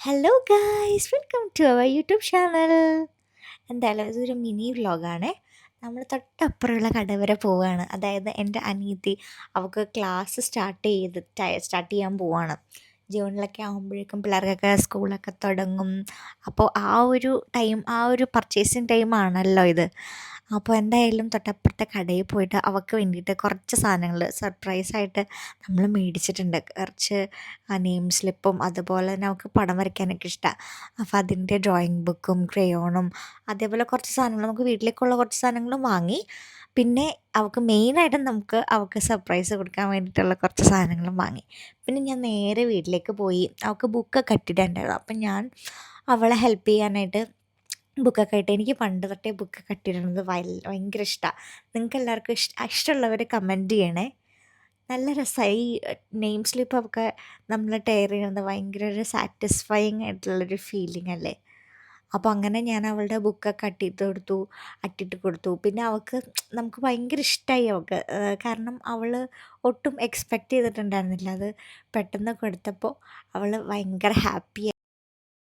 Hello guys, welcome to our YouTube channel. എന്തായാലും ഇതൊരു mini വ്ളോഗാണ്. നമ്മൾ തൊട്ടപ്പുറമുള്ള കട വരെ പോവുകയാണ്. അതായത് എൻ്റെ അനിയത്തി അവൾക്ക് ക്ലാസ് സ്റ്റാർട്ട് ചെയ്യാൻ പോവാണ്. ജൂണിലൊക്കെ ആകുമ്പോഴേക്കും പിള്ളേർക്കൊക്കെ സ്കൂളൊക്കെ തുടങ്ങും. അപ്പോൾ ആ ഒരു പർച്ചേസിങ് ടൈം ആണല്ലോ ഇത്. അപ്പോൾ എന്തായാലും തൊട്ടപ്പുറത്തെ കടയിൽ പോയിട്ട് അവൾക്ക് വേണ്ടിയിട്ട് കുറച്ച് സാധനങ്ങൾ സർപ്രൈസായിട്ട് നമ്മൾ മേടിച്ചിട്ടുണ്ട്. കുറച്ച് നെയിം സ്ലിപ്പും അതുപോലെ തന്നെ അവൾക്ക് പടം വരയ്ക്കാനൊക്കെ ഇഷ്ടമാണ്. അപ്പോൾ അതിൻ്റെ ഡ്രോയിങ് ബുക്കും ക്രയോണും അതേപോലെ കുറച്ച് സാധനങ്ങൾ നമുക്ക് വീട്ടിലേക്കുള്ള കുറച്ച് സാധനങ്ങളും വാങ്ങി. പിന്നെ അവൾക്ക് മെയിനായിട്ടും അവൾക്ക് സർപ്രൈസ് കൊടുക്കാൻ വേണ്ടിയിട്ടുള്ള കുറച്ച് സാധനങ്ങളും വാങ്ങി. പിന്നെ ഞാൻ നേരെ വീട്ടിലേക്ക് പോയി. അവൾക്ക് ബുക്കൊക്കെ ഇട്ടിട്ടുണ്ടായിരുന്നു. അപ്പം ഞാൻ അവളെ ഹെൽപ്പ് ചെയ്യാനായിട്ട് ബുക്കൊക്കെ ഇട്ട് എനിക്ക് പണ്ട് തൊട്ടേ ബുക്കൊക്കെ ഇട്ടിരുന്നത് ഭയങ്കര ഇഷ്ടമാണ്. നിങ്ങൾക്ക് എല്ലാവർക്കും ഇഷ്ടമുള്ളവർ കമൻറ്റ് ചെയ്യണേ. നല്ല രസമായി. ഈ നെയിം സ്ലിപ്പൊക്കെ നമ്മൾ ടയർ ചെയ്യുന്നത് ഭയങ്കര ഒരു സാറ്റിസ്ഫൈയിങ് ആയിട്ടുള്ളൊരു ഫീലിംഗ് അല്ലേ. അപ്പോൾ അങ്ങനെ ഞാൻ അവളുടെ ബുക്കൊക്കെ അട്ടിട്ട് കൊടുത്തു. പിന്നെ നമുക്ക് ഭയങ്കര ഇഷ്ടമായി അവൾക്ക്. കാരണം അവൾ ഒട്ടും എക്സ്പെക്റ്റ് ചെയ്തിട്ടുണ്ടായിരുന്നില്ല. അത് പെട്ടെന്ന് കൊടുത്തപ്പോൾ അവൾ ഭയങ്കര ഹാപ്പി.